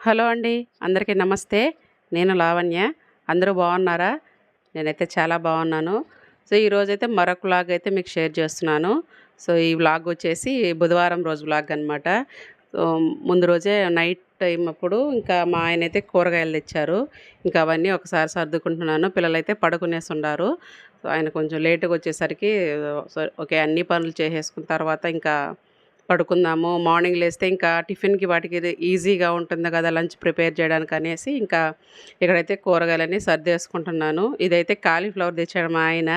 Hello అండి. అందరికీ నమస్తే. నేను లావణ్య. అందరూ బాగున్నారా? నేనైతే చాలా బాగున్నాను. సో, ఈరోజైతే మరొక వ్లాగ్ అయితే మీకు షేర్ చేస్తున్నాను. సో, ఈ వ్లాగ్ వచ్చేసి బుధవారం రోజు వ్లాగ్ అనమాట. సో, ముందు రోజే నైట్ టైమ్ అప్పుడు ఇంకా మా ఆయనైతే కూరగాయలు తెచ్చారు. ఇంకా అవన్నీ ఒకసారి సర్దుకుంటున్నాను. పిల్లలైతే పడుకునేసుండారు. సో, ఆయన కొంచెం లేట్‌గా వచ్చేసరికి ఓకే. అన్ని పనులు చేసేసుకున్న తర్వాత ఇంకా పడుకుందాము. మార్నింగ్ లేస్తే ఇంకా టిఫిన్‌కి వాటికి ఇది ఈజీగా ఉంటుంది కదా! లంచ్ ప్రిపేర్ చేయడానికి అనేసి ఇంకా ఇక్కడైతే కూరగాయలన్నీ సర్దేసుకుంటున్నాను. ఇదైతే కాలీఫ్లవర్ తెచ్చాడు మా ఆయన.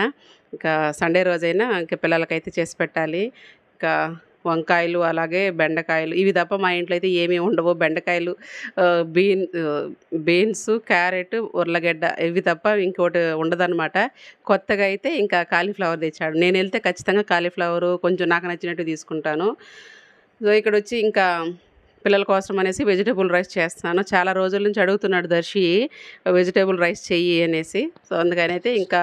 ఇంకా సండే రోజైనా ఇంకా పిల్లలకైతే చేసి పెట్టాలి. ఇంకా వంకాయలు, అలాగే బెండకాయలు ఇవి తప్ప మా ఇంట్లో అయితే ఏమీ ఉండవు. బెండకాయలు, బీన్స్, క్యారెట్, ఉర్లగడ్డ ఇవి తప్ప ఇంకోటి ఉండదనమాట. కొత్తగా అయితే ఇంకా కాలీఫ్లవర్ తెచ్చాడు. నేనెళ్తే ఖచ్చితంగా కాలీఫ్లవరు కొంచెం నాకు నచ్చినట్టు తీసుకుంటాను. సో, ఇక్కడొచ్చి ఇంకా పిల్లల కోసం అనేసి వెజిటబుల్ రైస్ చేస్తున్నాను. చాలా రోజుల నుంచి అడుగుతున్నాడు దర్శి వెజిటబుల్ రైస్ చెయ్యి అనేసి. సో, అందుకనైతే ఇంకా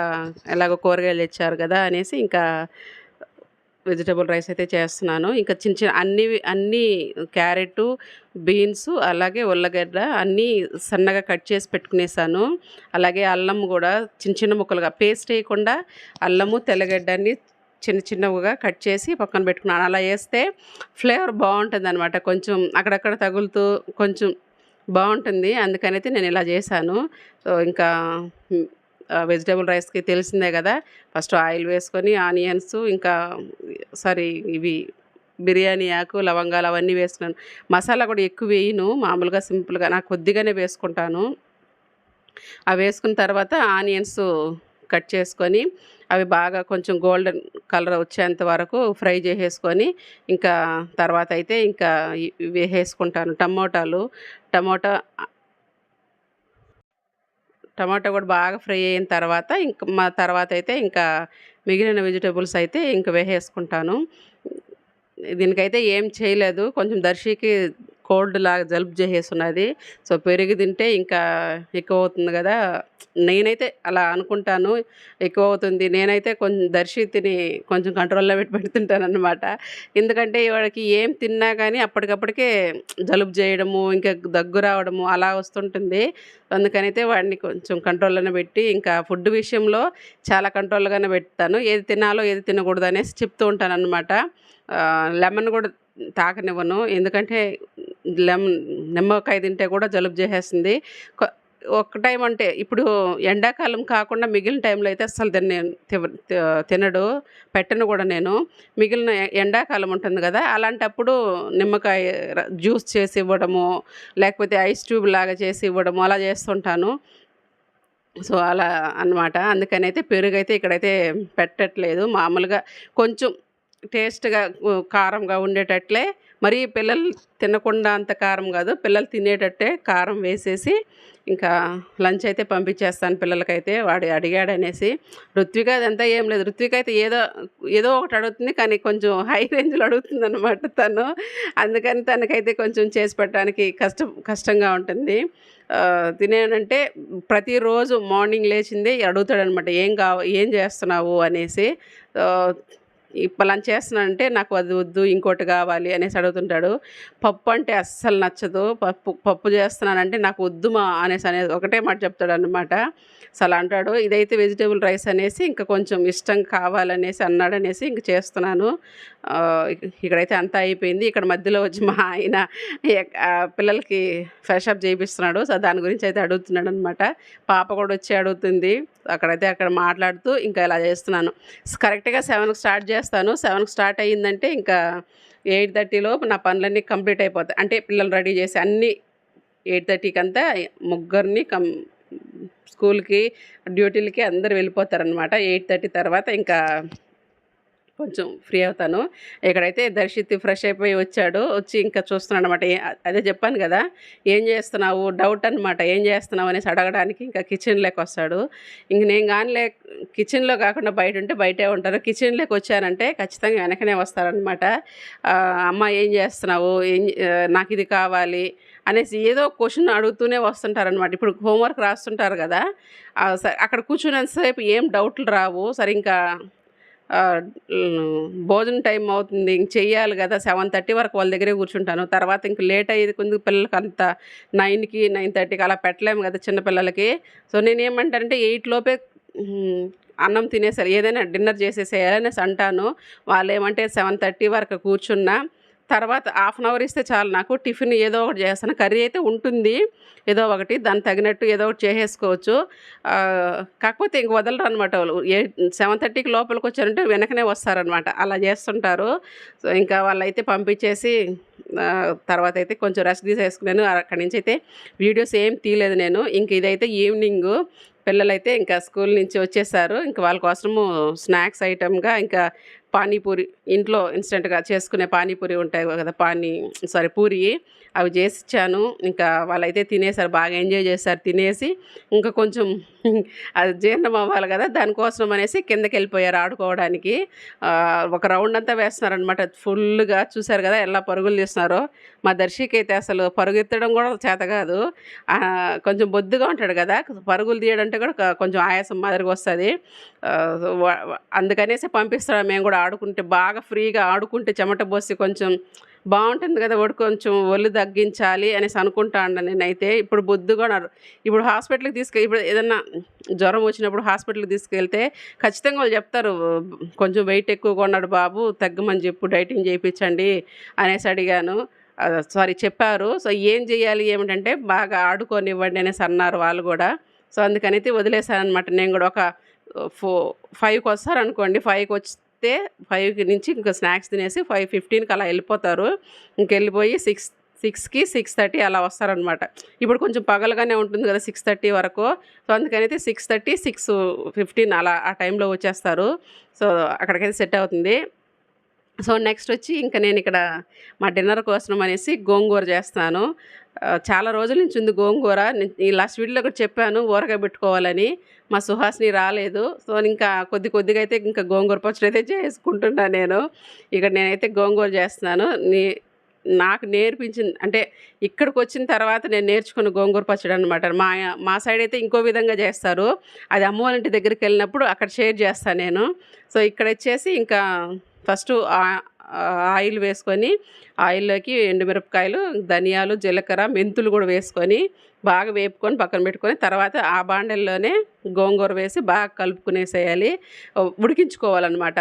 ఎలాగో కూరగాయలు తెచ్చారు కదా అనేసి ఇంకా వెజిటబుల్ రైస్ అయితే చేస్తున్నాను. ఇంకా చిన్న చిన్న అన్నీ క్యారెట్టు, బీన్సు, అలాగే ఉల్లగడ్డ అన్నీ సన్నగా కట్ చేసి పెట్టుకునేసాను. అలాగే అల్లం కూడా చిన్న చిన్న ముక్కలుగా పేస్ట్ వేయకుండా అల్లము, తెల్లగడ్డని చిన్న చిన్నవిగా కట్ చేసి పక్కన పెట్టుకున్నాను. అలా వేస్తే ఫ్లేవర్ బాగుంటుందన్నమాట. కొంచెం అక్కడక్కడ తగులుతూ కొంచెం బాగుంటుంది. అందుకనైతే నేను ఇలా చేశాను. సో, ఇంకా వెజిటబుల్ రైస్‌కి తెలిసిందే కదా! ఫస్ట్ ఆయిల్ వేసుకొని ఆనియన్స్ ఇంకా ఇవి బిర్యానీ ఆకు, లవంగాలు అవన్నీ వేసుకున్నాను. మసాలా కూడా ఎక్కువ వేయను. మామూలుగా సింపుల్‌గా నాకు కొద్దిగానే వేసుకుంటాను. అవి వేసుకున్న తర్వాత ఆనియన్స్ కట్ చేసుకొని అవి బాగా కొంచెం గోల్డెన్ కలర్ వచ్చేంత వరకు ఫ్రై చేసేసుకొని ఇంకా తర్వాత అయితే ఇంకా వేసేసుకుంటాను. టమోటా టమాటా కూడా బాగా ఫ్రై అయిన తర్వాత తర్వాత అయితే ఇంకా మిగిలిన వెజిటబుల్స్ అయితే ఇంక వేసేసుకుంటాను. దీనికైతే ఏం చేయలేదు. కొంచెం దర్శికి కోల్డ్ లాగా జలుబు చేసేసున్నది. సో, పెరుగు తింటే ఇంకా ఎక్కువ అవుతుంది కదా! నేనైతే అలా అనుకుంటాను. ఎక్కువ అవుతుంది. నేనైతే కొంచెం దర్శి తిని కొంచెం కంట్రోల్‌లో పెడుతుంటాననమాట. ఎందుకంటే వాడికి ఏం తిన్నా కానీ అప్పటికప్పటికే జలుబు చేయడము, ఇంకా దగ్గు రావడము అలా వస్తుంటుంది. అందుకనైతే వాడిని కొంచెం కంట్రోల్‌లోనే పెట్టి ఇంకా ఫుడ్ విషయంలో చాలా కంట్రోల్‌గానే పెడతాను. ఏది తినాలో, ఏది తినకూడదు అనేసి చెప్తూ ఉంటాననమాట. లెమన్ కూడా తాగనివ్వను. ఎందుకంటే నిమ్మకాయ తింటే కూడా జలుబు చేసేస్తుంది. కొ ఒక టైం అంటే ఇప్పుడు ఎండాకాలం కాకుండా మిగిలిన టైంలో అయితే అస్సలు తినడు. పెట్టను కూడా నేను. మిగిలిన ఎండాకాలం ఉంటుంది కదా! అలాంటప్పుడు నిమ్మకాయ జ్యూస్ చేసి ఇవ్వడము, లేకపోతే ఐస్ ట్యూబ్ లాగా చేసి ఇవ్వడము అలా చేస్తుంటాను. సో, అలా అనమాట. అందుకనైతే పెరుగైతే ఇక్కడైతే పెట్టట్లేదు. మామూలుగా కొంచెం టేస్ట్‌గా కారంగా ఉండేటట్లే, మరీ పిల్లలు తినకుండా అంత కారం కాదు. పిల్లలు తినేటట్టే కారం వేసేసి ఇంకా లంచ్ అయితే పంపించేస్తాను పిల్లలకైతే. వాడు అడిగాడనేసి. రుత్విక అదంతా ఏం లేదు. రుత్విక అయితే ఏదో ఒకటి అడుగుతుంది. కానీ కొంచెం హై రేంజ్‌లో అడుగుతుందనమాట తను. అందుకని తనకైతే కొంచెం చేసి పెట్టడానికి కష్టంగా ఉంటుంది. తినేనంటే ప్రతిరోజు మార్నింగ్ లేచిందే అడుగుతాడనమాట. ఏం చేస్తున్నావు అనేసి. ఆహ్, పలానా చేస్తున్నానంటే నాకు అది వద్దు, ఇంకోటి కావాలి అనేసి అడుగుతుంటాడు. పప్పు అంటే అస్సలు నచ్చదు. పప్పు చేస్తున్నానంటే నాకు వద్దు అనేది ఒకటే మాట చెప్తాడనమాట. అలా అంటాడు. ఇదైతే వెజిటబుల్ రైస్ అనేసి ఇంకా కొంచెం ఇష్టం కావాలనేసి అన్నాడనేసి ఇంక చేస్తున్నాను. ఇక్కడైతే అంతా అయిపోయింది. ఇక్కడ మధ్యలో వచ్చి మా ఆయన పిల్లలకి ఫ్రెష్ అప్ చేపిస్తున్నాడు. సో, దాని గురించి అయితే అడుగుతున్నాడనమాట. పాప కూడా వచ్చి అడుగుతుంది. అక్కడ మాట్లాడుతూ ఇంకా ఇలా చేస్తున్నాను. కరెక్ట్‌గా 7కి స్టార్ట్ చేస్తాను. 7కి స్టార్ట్ అయ్యిందంటే ఇంకా 8:30 లోపు నా పనులన్నీ కంప్లీట్ అయిపోతాయి. అంటే పిల్లలు రెడీ చేసి అన్నీ 8:30కి అంతా ముగ్గురిని స్కూల్‌కి, డ్యూటీలకి అందరూ వెళ్ళిపోతారనమాట. 8:30 తర్వాత ఇంకా కొంచెం ఫ్రీ అవుతాను. ఇక్కడైతే దర్శిత్ ఫ్రెష్ అయిపోయి వచ్చాడు. వచ్చి ఇంకా చూస్తున్నాడనమాట. అదే చెప్పాను కదా! ఏం చేస్తున్నావు? డౌట్ అనమాట. ఏం చేస్తున్నావు అనేసి అడగడానికి ఇంకా కిచెన్‌లోకి వస్తాడు. ఇంక నేను గాని కిచెన్‌లో కాకుండా బయట ఉంటే బయటే ఉంటారు. కిచెన్‌లోకి వచ్చానంటే ఖచ్చితంగా వెనకనే వస్తారనమాట. అమ్మ ఏం చేస్తున్నావు? నాకు ఇది కావాలి అనేసి ఏదో క్వెషన్ అడుగుతూనే వస్తుంటారనమాట. ఇప్పుడు హోంవర్క్ రాస్తుంటారు కదా! అక్కడ కూర్చున్నంత సేపు ఏం డౌట్లు రావు. సరే ఇంకా భోజనం టైం అవుతుంది. ఇంక చెయ్యాలి గదా! 7:30 వరకు వాళ్ళ దగ్గరే కూర్చుంటాను. తర్వాత ఇంక లేట్ అయ్యేది కొందుకు పిల్లలకంత 9కి, 9:30కి అలా పెట్టలేము గదా! చిన్న పిల్లలకి. సో, నేనేమంటానంటే 8 లోపే హ్మ్. అన్నం తినేసేయాలి. ఏదైనా డిన్నర్ చేసేసేయాలి అనేసి అంటాను. వాళ్ళేమంటే 7:30 వరకు కూర్చున్నా. తర్వాత హాఫ్ అన్ అవర్ ఇస్తే చాలు నాకు. టిఫిన్ ఏదో ఒకటి చేస్తాను. కర్రీ అయితే ఉంటుంది. ఏదో ఒకటి దానికి తగినట్టు ఏదో ఒకటి చేసేసుకోవచ్చు. కాకపోతే ఇంక వదలరనమాట వాళ్ళు. 7:30కి లోపలికొచ్చారంటే వెనకనే వస్తారనమాట. అలా చేస్తుంటారు. సో, ఇంకా వాళ్ళైతే పంపించేసి తర్వాతయితే కొంచెం రెస్ట్ తీసేసుకున్నాను. అక్కడి నుంచయితే వీడియోస్ ఏం తీయలేదు నేను. ఇంక ఇదైతే ఈవినింగు. పిల్లలైతే ఇంకా స్కూల్ నుంచి వచ్చేసారు. ఇంక వాళ్ళ కోసము స్నాక్స్ ఐటెమ్‌గా ఇంకా పానీపూరి ఇంట్లో ఇన్‌స్టంట్‌గా చేసుకునే పానీపూరి ఉంటాయి కదా! పూరి అవి చేసిచ్చాను. ఇంకా వాళ్ళైతే తినేసారు. బాగా ఎంజాయ్ చేశారు. తినేసి ఇంకా కొంచెం అది జీర్ణం అవ్వాలి కదా! దానికోసం అనేసి కిందకెళ్ళిపోయారు ఆడుకోవడానికి. ఒక రౌండ్ అంతా వేస్తున్నారనమాట. ఫుల్లుగా చూసారు కదా! ఎలా పరుగులు తీస్తున్నారో. మా దర్శికైతే అసలు పరుగెత్తడం కూడా చేత కాదు. కొంచెం బొద్దుగా ఉంటాడు కదా! పరుగులు తీయడంటే కూడా కొంచెం ఆయాసం మాదిరిగా వస్తది. అందుకనేసి పంపిస్తున్నాం మేము కూడా ఆడుకుంటే బాగా ఫ్రీగా ఆడుకుంటే చెమట పోసి కొంచెం బావుంటుంది కదా! వాడు కొంచెం ఒళ్ళు తగ్గించాలి అనేసి అనుకుంటాను నేనైతే. ఇప్పుడు బొద్దుగా ఉన్నారు. ఇప్పుడు హాస్పిటల్‌కి ఇప్పుడు ఏదన్నా జ్వరం వచ్చినప్పుడు హాస్పిటల్‌కి తీసుకెళ్తే ఖచ్చితంగా వాళ్ళు చెప్తారు. కొంచెం వెయిట్ ఎక్కువగా ఉన్నాడు బాబు, తగ్గమని చెప్పు, డైటింగ్ చేయించండి అనేసి అడిగాను. చెప్పారు. సో, ఏం చేయాలి ఏమిటంటే బాగా ఆడుకోనివ్వండి అనేసి అన్నారు వాళ్ళు కూడా. సో, అందుకనైతే వదిలేసాననమాట. నేను కూడా ఒక 5కి వస్తారనుకోండి. 5కి వస్తే 5 నుంచి ఇంకా స్నాక్స్ తినేసి 5:15కి అలా వెళ్ళిపోతారు. ఇంకెళ్ళిపోయి 6కి 6:30 అలా వస్తారనమాట. ఇప్పుడు కొంచెం పగలుగానే ఉంటుంది కదా! 6:30 వరకు. సో, అందుకనైతే 6:30, 6:15 అలా ఆ టైంలో వచ్చేస్తారు. సో, అక్కడికైతే సెట్ అవుతుంది. సో, నెక్స్ట్ వచ్చి ఇంక నేనిక్కడ మా డిన్నర్ కోసం అనేసి గోంగూర చేస్తున్నాను. చాలా రోజుల నుంచి ఉంది గోంగూర. ఈ లాస్ట్ వీడియోలో కూడా చెప్పాను ఊరగాయ పెట్టుకోవాలని. మా సుహాసిని రాలేదు. సో, ఇంకా కొద్దిగా అయితే ఇంకా గోంగూర పచ్చడి అయితే చేసుకుంటున్నా నేను. ఇక్కడ నేనైతే గోంగూర చేస్తున్నాను. నాకు నేర్పించింది అంటే ఇక్కడికొచ్చిన తర్వాత నేను నేర్చుకున్న గోంగూర పచ్చడి అనమాట. మా సైడ్ అయితే ఇంకో విధంగా చేస్తారు. అది అమ్మ వాళ్ళ ఇంటి దగ్గరికెళ్ళినప్పుడు అక్కడ షేర్ చేస్తా నేను. సో, ఇక్కడొచ్చేసి ఇంకా ఫస్టు ఆయిల్ వేసుకొని ఆయిల్లోకి ఎండుమిరపకాయలు, ధనియాలు, జీలకర్ర, మెంతులు కూడా వేసుకొని బాగా వేపుకొని పక్కన పెట్టుకొని తర్వాత ఆ బాండెల్లోనే గోంగూర వేసి బాగా కలుపుకునేసేయాలి. ఉడికించుకోవాలన్నమాట.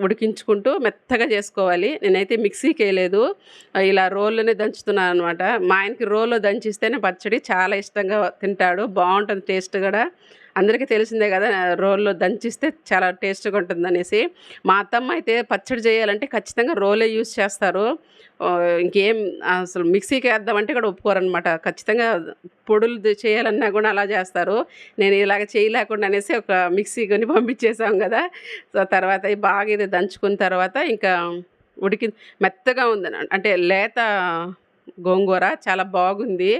ఉడికించుకుంటూ మెత్తగా చేసుకోవాలి. నేనైతే మిక్సీకి వేయలేదు. ఇలా రోల్లోనే దంచుతున్నాను అనమాట. మా ఆయనకి రోల్లో దంచిస్తేనే పచ్చడి చాలా ఇష్టంగా తింటాడు. బాగుంటుంది టేస్ట్ కూడా. అందరికీ తెలిసిందే కదా! రోల్లో దంచిస్తే చాలా టేస్ట్‌గా ఉంటుందనేసి. మా అత్తమ్మ అయితే పచ్చడి చేయాలంటే ఖచ్చితంగా రోలే యూజ్ చేస్తారు. ఇంకేం అసలు మిక్సీకి వేద్దామంటే కూడా ఒప్పుకోరనమాట. ఖచ్చితంగా పొడులు చేయాలన్నా కూడా అలా చేస్తారు. నేను ఇలాగ చేయలేకుండా అనేసి ఒక మిక్సీ కొని పంపించేసాం కదా! సో, తర్వాత బాగా ఇది దంచుకున్న తర్వాత ఇంకా ఉడికి మెత్తగా ఉంది. అంటే లేత గోంగూర చాలా బాగుంది.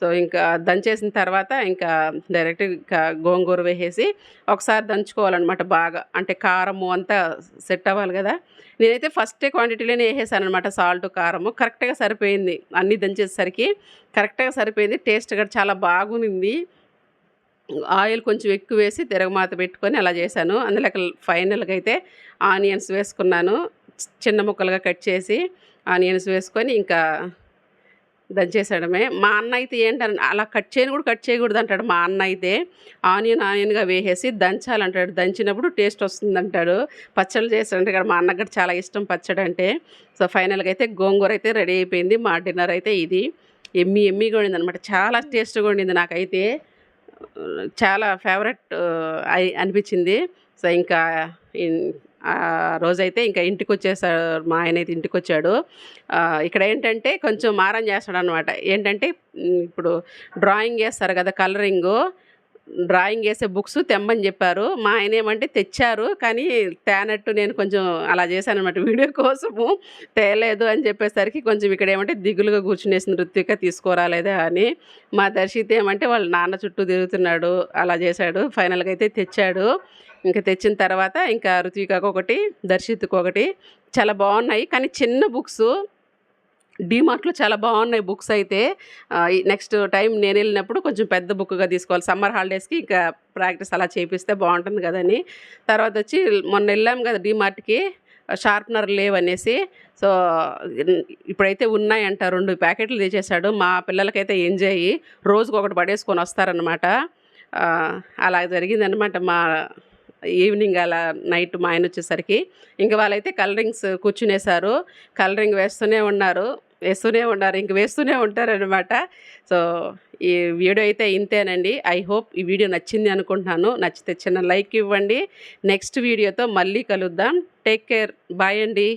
సో, ఇంకా దంచేసిన తర్వాత ఇంకా డైరెక్ట్ ఇంకా గోంగూర వేసేసి ఒకసారి దంచుకోవాలనమాట బాగా. అంటే కారము అంతా సెట్ అవ్వాలి కదా! నేనైతే ఫస్టే క్వాంటిటీలోనే ఏసేసాననమాట. సాల్టు, కారము కరెక్ట్‌గా సరిపోయింది. అన్నీ దంచేసరికి కరెక్ట్‌గా సరిపోయింది. టేస్ట్ కూడా చాలా బాగుంది. ఆయిల్ కొంచెం ఎక్కువేసి తిరగమాత పెట్టుకొని అలా చేశాను. అందులోకి ఫైనల్‌గా అయితే ఆనియన్స్ వేసుకున్నాను. చిన్న ముక్కలుగా కట్ చేసి ఆనియన్స్ వేసుకొని ఇంకా దంచేసేయడమే. మా అన్న అయితే అలా కట్ చేయను కూడా కట్ చేయకూడదంటాడు మా అన్న అయితే. ఆనియన్‌గా వేసేసి దంచాలంటాడు. దంచినప్పుడు టేస్ట్ వస్తుందంటాడు. పచ్చళ్ళు చేసాడంటే ఇక్కడ మా అన్నకి కూడా చాలా ఇష్టం పచ్చడంటే. సో, ఫైనల్‌గా అయితే గోంగూర అయితే రెడీ అయిపోయింది. మా డిన్నర్ అయితే ఇది. యమ్మీగా ఉండిందనమాట. చాలా టేస్ట్‌గా ఉండింది నాకైతే. చాలా ఫేవరెట్ అనిపించింది. సో, ఇంకా ఇన్ ఆ రోజైతే ఇంకా ఇంటికొచ్చేసాడు. మా ఆయనైతే ఇంటికొచ్చాడు. ఇక్కడేంటంటే కొంచెం మారం చేస్తాడనమాట. ఏంటంటే ఇప్పుడు డ్రాయింగ్ ఏస్తారు కదా! డ్రాయింగ్ ఏసే బుక్స్ తెమ్మని చెప్పారు. మా ఆయనేమంటే తెచ్చారు. కానీ తేనట్టు నేను కొంచెం అలా చేశాననమాట వీడియో కోసము. తేలేదు అని చెప్పేసరికి కొంచెం ఇక్కడేమంటే దిగులుగా కూర్చునేసింది రుత్విక తీసుకోరాలేదా అని. మా దర్శిత్ ఏమంటే వాళ్ళ నాన్న చుట్టూ తిరుగుతున్నాడు. అలా చేశాడు. ఫైనల్‌గా అయితే తెచ్చాడు. ఇంక తెచ్చిన తర్వాత ఇంకా రుత్వికకొకటి, దర్శిత్‌కొకటి చాలా బాగున్నాయి. కానీ చిన్న బుక్సు డీమార్ట్‌లో చాలా బాగున్నాయి బుక్స్ అయితే. నెక్స్ట్ టైం నేనెళ్ళినప్పుడు కొంచెం పెద్ద బుక్‌గా తీసుకోవాలి. సమ్మర్ హాలిడేస్‌కి ఇంకా ప్రాక్టీస్ అలా చేపిస్తే బావుంటుంది గదని. తర్వాతొచ్చి మొన్నెళ్ళాం గదా డీమార్ట్‌కి, షార్ప్‌నర్ లేవనేసి. సో, ఇప్పుడైతే ఉన్నాయంట. 2 ప్యాకెట్లు తెచ్చేసాడు. మా పిల్లలకైతే ఎంజాయ్. రోజుకొకటి పడేసుకొనొస్తారనమాట. అలా జరిగిందనమాట మా ఈవినింగ్ అలా నైట్ మా ఆయనొచ్చేసరికి. ఇంక వాళ్ళైతే కలరింగ్స్ కూర్చునేశారు. కలరింగ్ వేస్తూనే ఉన్నారు. ఇంక వేస్తూనే ఉంటారనమాట. సో, ఈ వీడియో అయితే ఇంతేనండి. ఐ హోప్ ఈ వీడియో నచ్చింది అనుకుంటున్నాను. నచ్చితే చిన్న లైక్ ఇవ్వండి. నెక్స్ట్ వీడియోతో మళ్ళీ కలుద్దాం. Take care. బాయ్ అండి.